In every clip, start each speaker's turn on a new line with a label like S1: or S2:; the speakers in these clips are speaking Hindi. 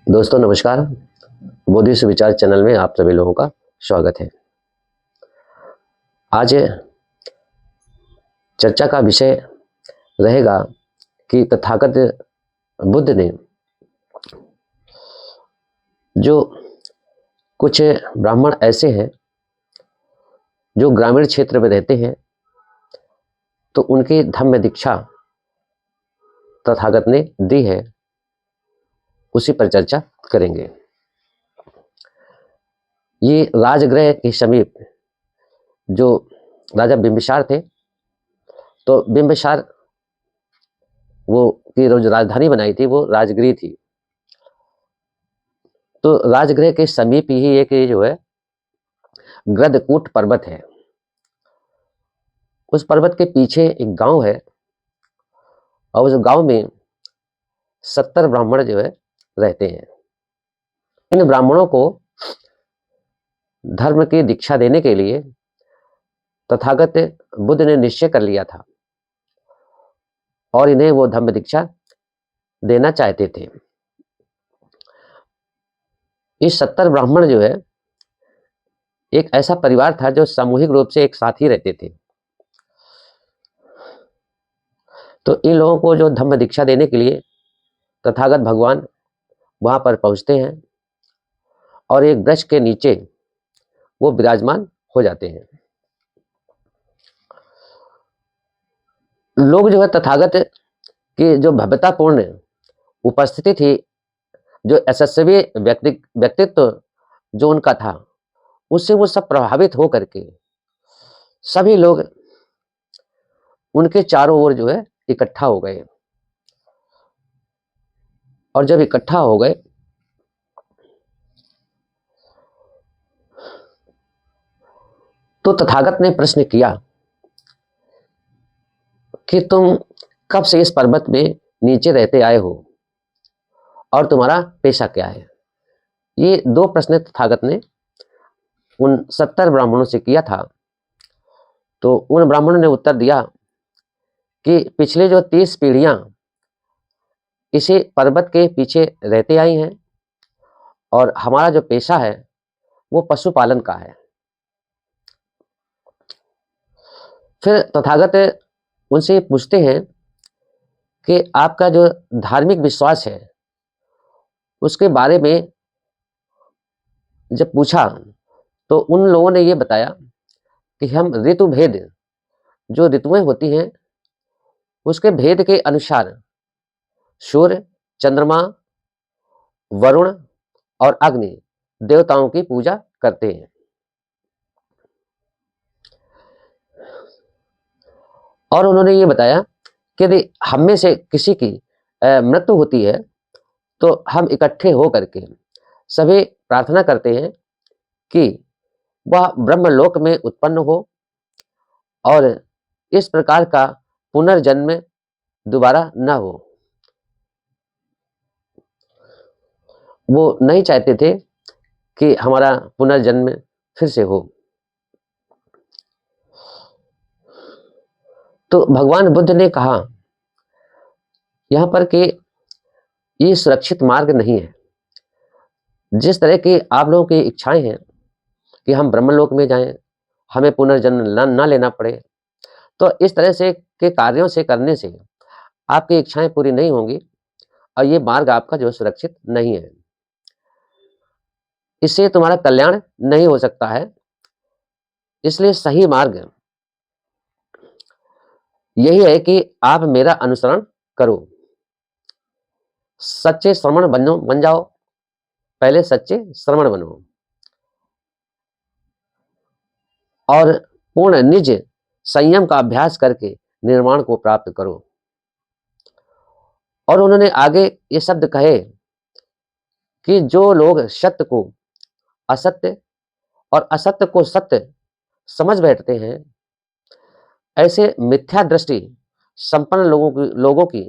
S1: दोस्तों नमस्कार। मोदी से विचार चैनल में आप सभी लोगों का स्वागत है। आज चर्चा का विषय रहेगा कि तथागत बुद्ध ने जो कुछ ब्राह्मण ऐसे हैं जो ग्रामीण क्षेत्र में रहते हैं, तो उनकी धम्म दीक्षा तथागत ने दी है, उसी पर चर्चा करेंगे। ये राजगृह के समीप जो राजा बिंबिसार थे, तो बिंबिसार वो की जो राजधानी बनाई थी वो राजगृह थी। तो राजगृह के समीप ही एक जो है गृद्धकूट पर्वत है। उस पर्वत के पीछे एक गांव है और उस गांव में 70 ब्राह्मण जो है रहते हैं। इन ब्राह्मणों को धर्म की दीक्षा देने के लिए तथागत बुद्ध ने निश्चय कर लिया था और इन्हें वो धम्म दीक्षा देना चाहते थे। ये 70 ब्राह्मण जो है एक ऐसा परिवार था जो सामूहिक रूप से एक साथ ही रहते थे। तो इन लोगों को जो धम्म दीक्षा देने के लिए तथागत भगवान वहां पर पहुंचते हैं और एक वृक्ष के नीचे वो विराजमान हो जाते हैं। लोग जो है तथागत की जो भव्यतापूर्ण उपस्थिति थी, जो यशस्वी व्यक्तित्व जो उनका था, उससे वो सब प्रभावित हो करके सभी लोग उनके चारों ओर जो है इकट्ठा हो गए। और जब इकट्ठा हो गए तो तथागत ने प्रश्न किया कि तुम कब से इस पर्वत में नीचे रहते आए हो और तुम्हारा पेशा क्या है। ये दो प्रश्न तथागत ने उन 70 ब्राह्मणों से किया था। तो उन ब्राह्मणों ने उत्तर दिया कि पिछले जो 30 पीढ़ियां इसी पर्वत के पीछे रहते आई हैं और हमारा जो पेशा है वो पशुपालन का है। फिर तथागत उनसे पूछते हैं कि आपका जो धार्मिक विश्वास है उसके बारे में जब पूछा तो उन लोगों ने ये बताया कि हम ऋतु भेद, जो ऋतुएं होती हैं उसके भेद के अनुसार सूर्य, चंद्रमा, वरुण और अग्नि देवताओं की पूजा करते हैं। और उन्होंने ये बताया कि यदि हम में से किसी की मृत्यु होती है तो हम इकट्ठे हो करके सभी प्रार्थना करते हैं कि वह ब्रह्मलोक में उत्पन्न हो और इस प्रकार का पुनर्जन्म दोबारा न हो। वो नहीं चाहते थे कि हमारा पुनर्जन्म फिर से हो। तो भगवान बुद्ध ने कहा यहां पर कि ये सुरक्षित मार्ग नहीं है। जिस तरह की आप लोगों की इच्छाएं हैं कि हम ब्रह्मलोक में जाएं, हमें पुनर्जन्म न लेना पड़े, तो इस तरह से के कार्यों से करने से आपकी इच्छाएं पूरी नहीं होंगी और ये मार्ग आपका जो सुरक्षित नहीं है। इससे तुम्हारा कल्याण नहीं हो सकता है। इसलिए सही मार्ग यही है कि आप मेरा अनुसरण करो, सच्चे श्रमण बन जाओ। पहले सच्चे श्रमण बनो और पूर्ण निज संयम का अभ्यास करके निर्माण को प्राप्त करो। और उन्होंने आगे ये शब्द कहे कि जो लोग सत्य को असत्य और असत्य को सत्य समझ बैठते हैं, ऐसे मिथ्या दृष्टि संपन्न लोगों की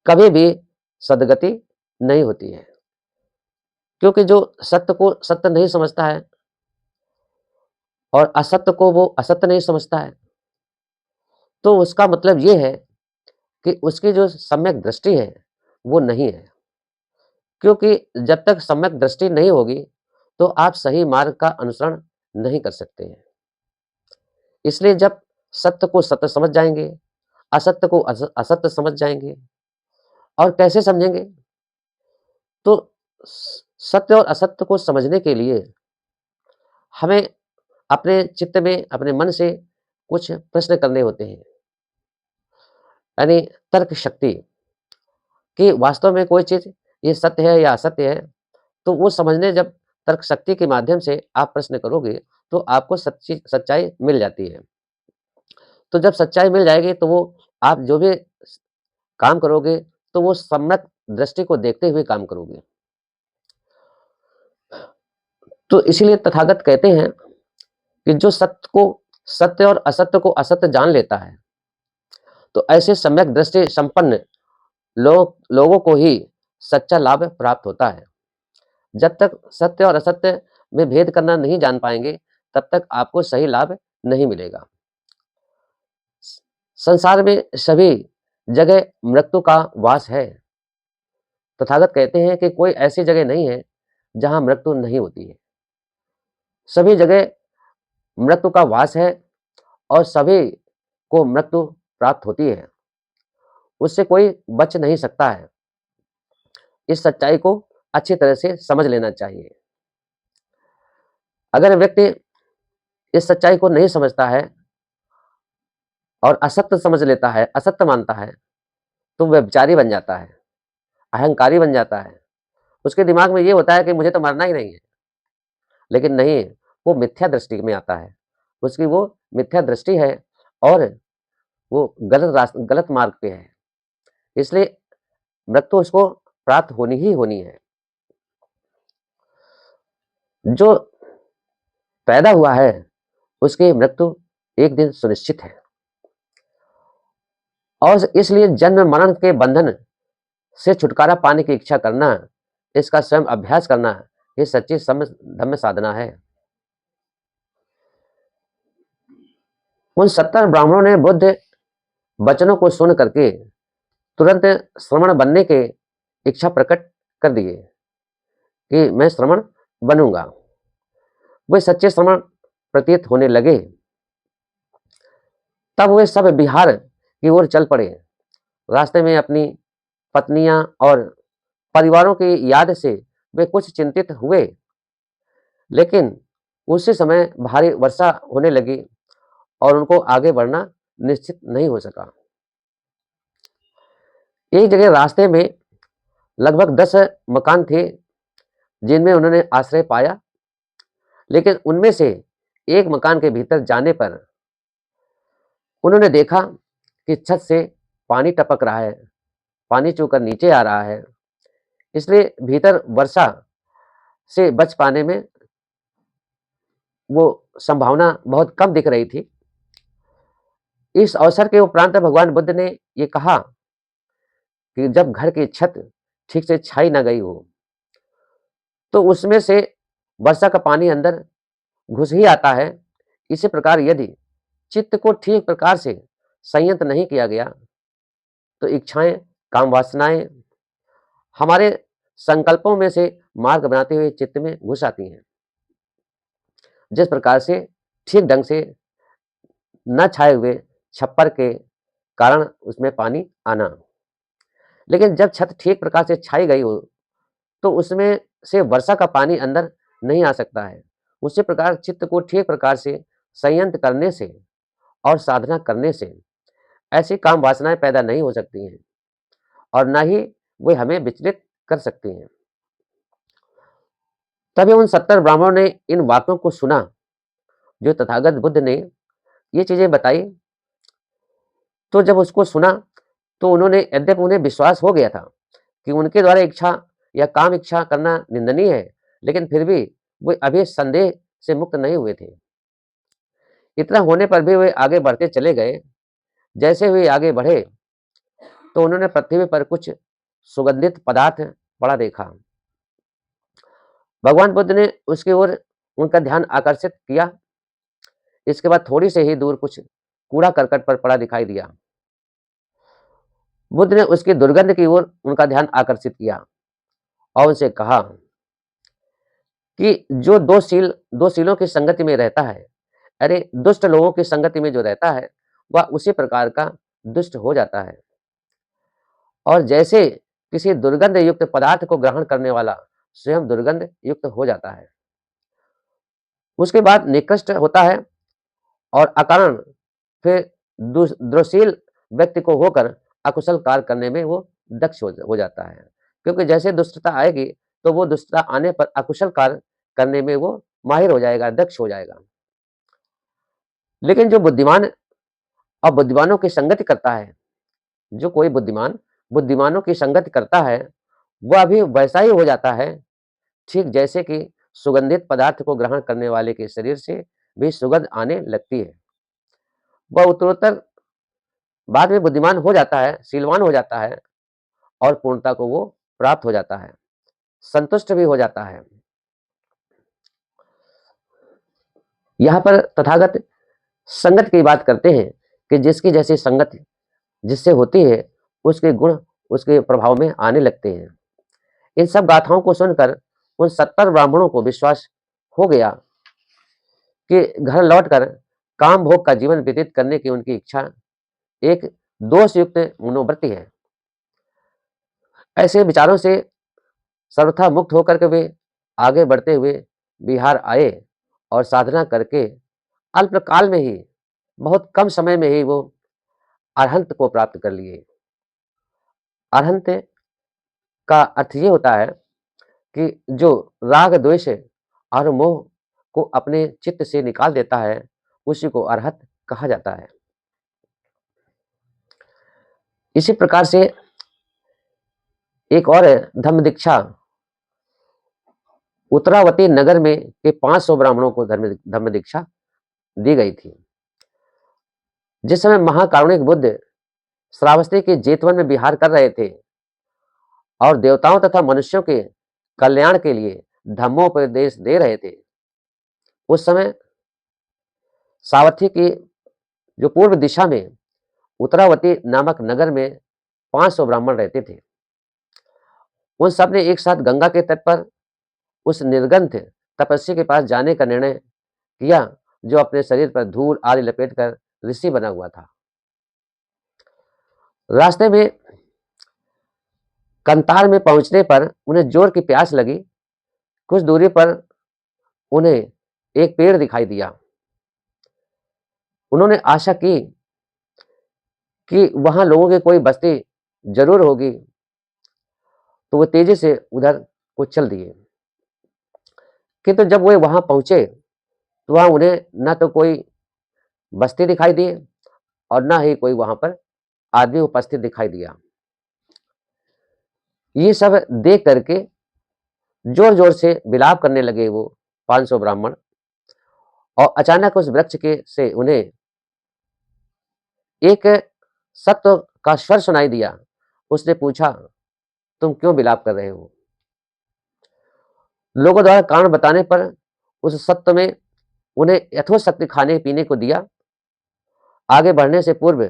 S1: कभी भी सदगति नहीं होती है। क्योंकि जो सत्य को सत्य नहीं समझता है और असत्य को वो असत्य नहीं समझता है, तो उसका मतलब ये है कि उसकी जो सम्यक दृष्टि है वो नहीं है। क्योंकि जब तक सम्यक दृष्टि नहीं होगी, तो आप सही मार्ग का अनुसरण नहीं कर सकते हैं। इसलिए जब सत्य को सत्य समझ जाएँगे, असत्य को असत्य समझ जाएँगे और कैसे समझेंगे? तो सत्य और असत्य को समझने के लिए हमें अपने चित्त में, अपने मन से कुछ प्रश्न करने होते हैं। यानी तर्क शक्ति कि वास्तव में कोई चीज़ ये सत्य है या असत्य है, तो वो समझने जब तर्क शक्ति के माध्यम से आप प्रश्न करोगे, तो आपको सच्चाई मिल जाती है। तो जब सच्चाई मिल जाएगी, तो वो आप जो भी काम करोगे, तो वो सम्यक दृष्टि को देखते हुए काम करोगे। तो इसीलिए तथागत कहते हैं कि जो सत्य को सत्य और असत्य को असत्य जान लेता है, तो ऐसे सम्यक दृष्टि संपन्न लोगों को ही सच्चा लाभ प्राप्त होता है। जब तक सत्य और असत्य में भेद करना नहीं जान पाएंगे, तब तक आपको सही लाभ नहीं मिलेगा। संसार में सभी जगह मृत्यु का वास है। तथागत कहते हैं कि कोई ऐसी जगह नहीं है जहां मृत्यु नहीं होती है। सभी जगह मृत्यु का वास है और सभी को मृत्यु प्राप्त होती है। उससे कोई बच नहीं सकता है। इस सच्चाई को अच्छी तरह से समझ लेना चाहिए। अगर व्यक्ति इस सच्चाई को नहीं समझता है और असत्य समझ लेता है, असत्य मानता है, तो व्यभिचारी बन जाता है, अहंकारी बन जाता है। उसके दिमाग में ये होता है कि मुझे तो मरना ही नहीं है। लेकिन नहीं, वो मिथ्या दृष्टि में आता है। उसकी वो मिथ्या दृष्टि है और वो गलत मार्ग पे है। इसलिए मृत्यु उसको प्राप्त होनी ही होनी है। जो पैदा हुआ है, उसकी मृत्यु एक दिन सुनिश्चित है। और इसलिए जन्म मरण के बंधन से छुटकारा पाने की इच्छा करना, इसका स्वयं अभ्यास करना, ये सच्ची धम्म साधना है। उन 70 ब्राह्मणों ने बुद्ध वचनों को सुन करके तुरंत श्रमण बनने के इच्छा प्रकट कर दिए कि मैं श्रमण बनूंगा। वे सच्चे श्रमण प्रतीत होने लगे। तब वे सब बिहार की ओर चल पड़े। रास्ते में अपनी पत्नियां और परिवारों की याद से वे कुछ चिंतित हुए, लेकिन उसी समय भारी वर्षा होने लगी और उनको आगे बढ़ना निश्चित नहीं हो सका। एक जगह रास्ते में लगभग 10 मकान थे जिनमें उन्होंने आश्रय पाया, लेकिन उनमें से एक मकान के भीतर जाने पर उन्होंने देखा कि छत से पानी टपक रहा है, पानी चूकर नीचे आ रहा है। इसलिए भीतर वर्षा से बच पाने में वो संभावना बहुत कम दिख रही थी। इस अवसर के उपरांत भगवान बुद्ध ने ये कहा कि जब घर की छत ठीक से छाई ना गई हो, तो उसमें से वर्षा का पानी अंदर घुस ही आता है। इसी प्रकार यदि चित्त को ठीक प्रकार से संयत नहीं किया गया, तो इच्छाएं, काम वासनाएं हमारे संकल्पों में से मार्ग बनाते हुए चित्त में घुस आती हैं। जिस प्रकार से ठीक ढंग से न छाए हुए छप्पर के कारण उसमें पानी आना। लेकिन जब छत ठीक प्रकार से छाई गई हो, तो उसमें से वर्षा का पानी अंदर नहीं आ सकता है। उसी प्रकार चित्त को ठीक प्रकार से संयत करने से और साधना करने से ऐसी काम वासनाएं पैदा नहीं हो सकती हैं और ना ही वे हमें विचलित कर सकती हैं। तभी उन 70 ब्राह्मणों ने इन वाक्यों को सुना जो तथागत बुद्ध ने ये चीजें बताई। तो जब उसको सुना, तो उन्होंने, यद्यपि उन्हें विश्वास हो गया था कि उनके द्वारा इच्छा या काम इच्छा करना निंदनीय है, लेकिन फिर भी वे अभी संदेह से मुक्त नहीं हुए थे। इतना होने पर भी वे आगे बढ़ते चले गए। जैसे वे आगे बढ़े, तो उन्होंने पृथ्वी पर कुछ सुगंधित पदार्थ पड़ा देखा। भगवान बुद्ध ने उसकी ओर उनका ध्यान आकर्षित किया। इसके बाद थोड़ी से ही दूर कुछ कूड़ा करकट पर पड़ा दिखाई दिया। बुद्ध ने उसकी दुर्गंध की ओर उनका ध्यान आकर्षित किया और उनसे कहा कि जो दो सीलों की संगति में रहता है, अरे दुष्ट लोगों की संगति में जो रहता है, वह उसी प्रकार का दुष्ट हो जाता है। और जैसे किसी दुर्गंध युक्त पदार्थ को ग्रहण करने वाला स्वयं दुर्गंध युक्त हो जाता है, उसके बाद निकृष्ट होता है और अकारण फिर द्रोशील व्यक्ति को होकर अकुशल कार्य करने में वो दक्ष हो जाता है। क्योंकि जैसे दुष्टता आएगी तो वो दुष्टता आने पर अकुशल कार्य करने में वो माहिर हो जाएगा, दक्ष हो जाएगा। लेकिन जो बुद्धिमान और बुद्धिमानों की संगति करता है, जो कोई बुद्धिमान बुद्धिमानों की संगति करता है, वह भी वैसा ही हो जाता है, ठीक जैसे कि सुगंधित पदार्थ को ग्रहण करने वाले के शरीर से भी सुगंध आने लगती है। वह उत्तरोत्तर बाद में बुद्धिमान हो जाता है, शीलवान हो जाता है और पूर्णता को वो प्राप्त हो जाता है, संतुष्ट भी हो जाता है। यहाँ पर तथागत संगत की बात करते हैं कि जिसकी जैसी संगत जिससे होती है, उसके गुण उसके प्रभाव में आने लगते हैं। इन सब गाथाओं को सुनकर उन 70 ब्राह्मणों को विश्वास हो गया कि घर लौटकर काम भोग का जीवन व्यतीत करने की उनकी इच्छा एक दोषयुक्त मनोवृत्ति है। ऐसे विचारों से सर्वथा मुक्त होकर के वे आगे बढ़ते हुए बिहार आए और साधना करके अल्पकाल में ही, बहुत कम समय में ही वो अरहंत को प्राप्त कर लिए। अरहंत का अर्थ ये होता है कि जो राग द्वेष और मोह को अपने चित्त से निकाल देता है, उसी को अरहत कहा जाता है। इसी प्रकार से एक और धम्म दीक्षा उत्तरावती नगर में के 500 ब्राह्मणों को धम्म दीक्षा दी गई थी। जिस समय महाकारुणिक बुद्ध श्रावस्ती के जेतवन में विहार कर रहे थे और देवताओं तथा मनुष्यों के कल्याण के लिए धम्मोपदेश दे रहे थे, उस समय सावथी की जो पूर्व दिशा में उत्तरावती नामक नगर में 500 ब्राह्मण रहते थे। उन सब ने एक साथ गंगा के तट पर उस निर्गंथ तपस्वी के पास जाने का निर्णय किया, जो अपने शरीर पर धूल आदि लपेटकर ऋषि बना हुआ था। रास्ते में कंतार में पहुंचने पर उन्हें जोर की प्यास लगी। कुछ दूरी पर उन्हें एक पेड़ दिखाई दिया। उन्होंने आशा की कि वहां लोगों की कोई बस्ती जरूर होगी, तो वो तेजी से उधर को चल दिए। किंतु जब वे वहां पहुंचे तो वहां उन्हें न तो कोई बस्ती दिखाई दी और न ही कोई वहां पर आदमी उपस्थित दिखाई दिया। ये सब देख करके जोर जोर से विलाप करने लगे वो 500 ब्राह्मण। और अचानक उस वृक्ष के से उन्हें एक सत्व का स्वर सुनाई दिया। उसने पूछा, तुम क्यों विलाप कर रहे हो? लोगों द्वारा कारण बताने पर उस सत्व में उन्हें यथोशक्ति खाने पीने को दिया। आगे बढ़ने से पूर्व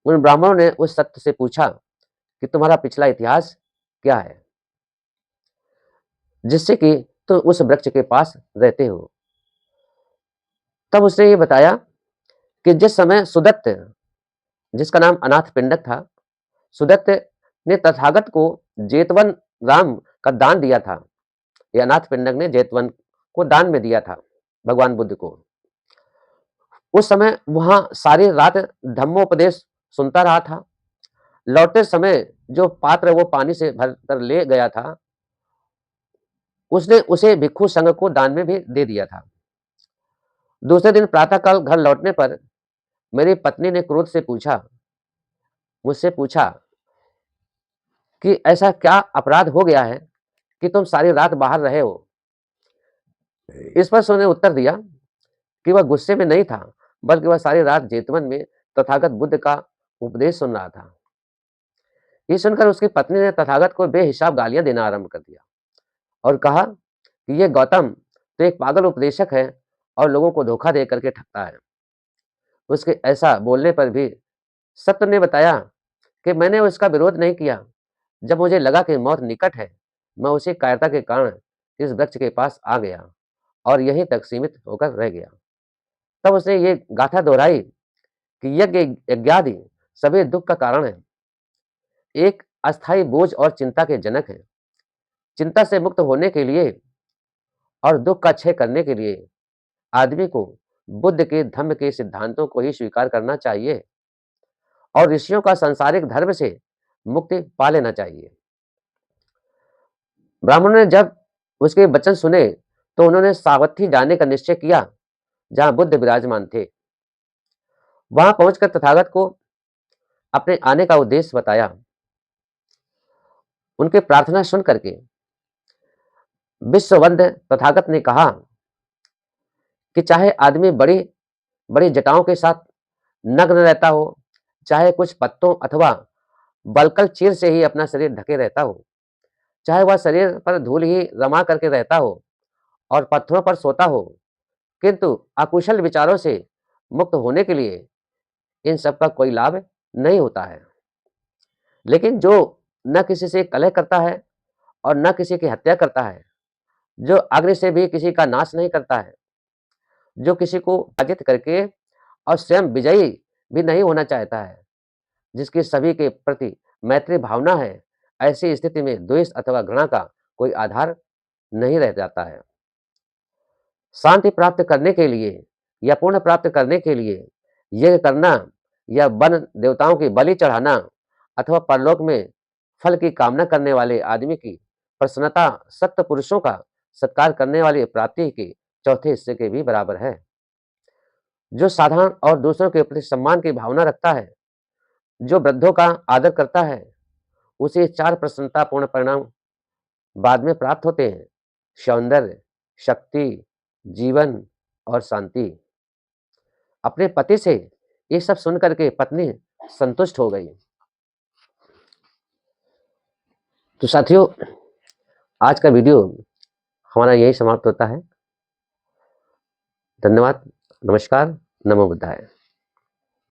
S1: उन ब्राह्मणों ने उस सत्य से पूछा कि तुम्हारा पिछला इतिहास क्या है, जिससे कि तुम उस वृक्ष के पास रहते हो। तब उसने ये बताया कि जिस समय सुदत्त, जिसका नाम अनाथ पिंडक था, सुदत्त ने तथागत को जेतवन राम का दान दिया था। ये अनाथ पिंडक ने जेतवन को दान में दिया था भगवान बुद्ध को। उस समय वहां सारी रात धम्मोपदेश सुनता रहा था। लौटते समय जो पात्र वो पानी से भर कर ले गया था, उसने उसे भिक्षु संघ को दान में भी दे दिया था। दूसरे दिन प्रातःकाल घर लौटने पर मेरी पत्नी ने क्रोध से मुझसे पूछा कि ऐसा क्या अपराध हो गया है कि तुम सारी रात बाहर रहे हो? इस पर उसने उत्तर दिया कि वह गुस्से में नहीं था, बल्कि वह सारी रात जेतवन में तथागत बुद्ध का उपदेश सुन रहा था। ये सुनकर उसकी पत्नी ने तथागत को बेहिसाब गालियां देना आरंभ कर दिया और कहा कि ये गौतम तो एक पागल उपदेशक है और लोगों को धोखा दे करके ठगता है। उसके ऐसा बोलने पर भी सत्य ने बताया कि मैंने उसका विरोध नहीं किया। जब मुझे लगा कि मौत निकट है, मैं उसी कायरता के कारण इस वृक्ष के पास आ गया और यहीं तक सीमित होकर रह गया। तब उसने ये गाथा दोहराई कि यज्ञ यज्ञादि सभी दुख का कारण है, एक अस्थाई बोझ और चिंता के जनक है। चिंता से मुक्त होने के लिए और दुख का क्षय करने के लिए आदमी को बुद्ध के धम्म के सिद्धांतों को ही स्वीकार करना चाहिए और ऋषियों का सांसारिक धर्म से मुक्ति पा लेना चाहिए। ब्राह्मणों ने जब उसके वचन सुने तो उन्होंने सावथी जाने का निश्चय किया जहां बुद्ध विराजमान थे। वहां पहुंचकर तथागत को अपने आने का उद्देश्य बताया। उनके प्रार्थना सुन करके विश्ववंद तथागत ने कहा कि चाहे आदमी बड़ी बड़ी जटाओं के साथ नग्न रहता हो, चाहे कुछ पत्तों अथवा बलकल चीर से ही अपना शरीर ढके रहता हो, चाहे वह शरीर पर धूल ही रमा करके रहता हो और पत्थरों पर सोता हो, किंतु अकुशल विचारों से मुक्त होने के लिए इन सब का कोई लाभ नहीं होता है। लेकिन जो न किसी से कलह करता है और न किसी की हत्या करता है, जो अग्नि से भी किसी का नाश नहीं करता है, जो किसी को पराजित करके और स्वयं विजयी भी नहीं होना चाहता है, जिसकी सभी के प्रति मैत्री भावना है, ऐसी स्थिति में द्वेष अथवा घृणा का कोई आधार नहीं रह जाता है। शांति प्राप्त करने के लिए या पूर्ण प्राप्त करने के लिए यज्ञ करना या वन देवताओं की बलि चढ़ाना अथवा परलोक में फल की कामना करने वाले आदमी की प्रसन्नता सत्य पुरुषों का सत्कार करने वाली प्राप्ति के चौथे हिस्से के भी बराबर है। जो साधारण और दूसरों के प्रति सम्मान की भावना रखता है, जो वृद्धों का आदर करता है, उसे चार प्रसन्नतापूर्ण परिणाम बाद में प्राप्त होते हैं: सौंदर्य, शक्ति, जीवन और शांति। अपने पति से ये सब सुनकर के पत्नी संतुष्ट हो गई। तो साथियों, आज का वीडियो हमारा यही समाप्त होता है। धन्यवाद, नमस्कार, नमो बुद्धाय।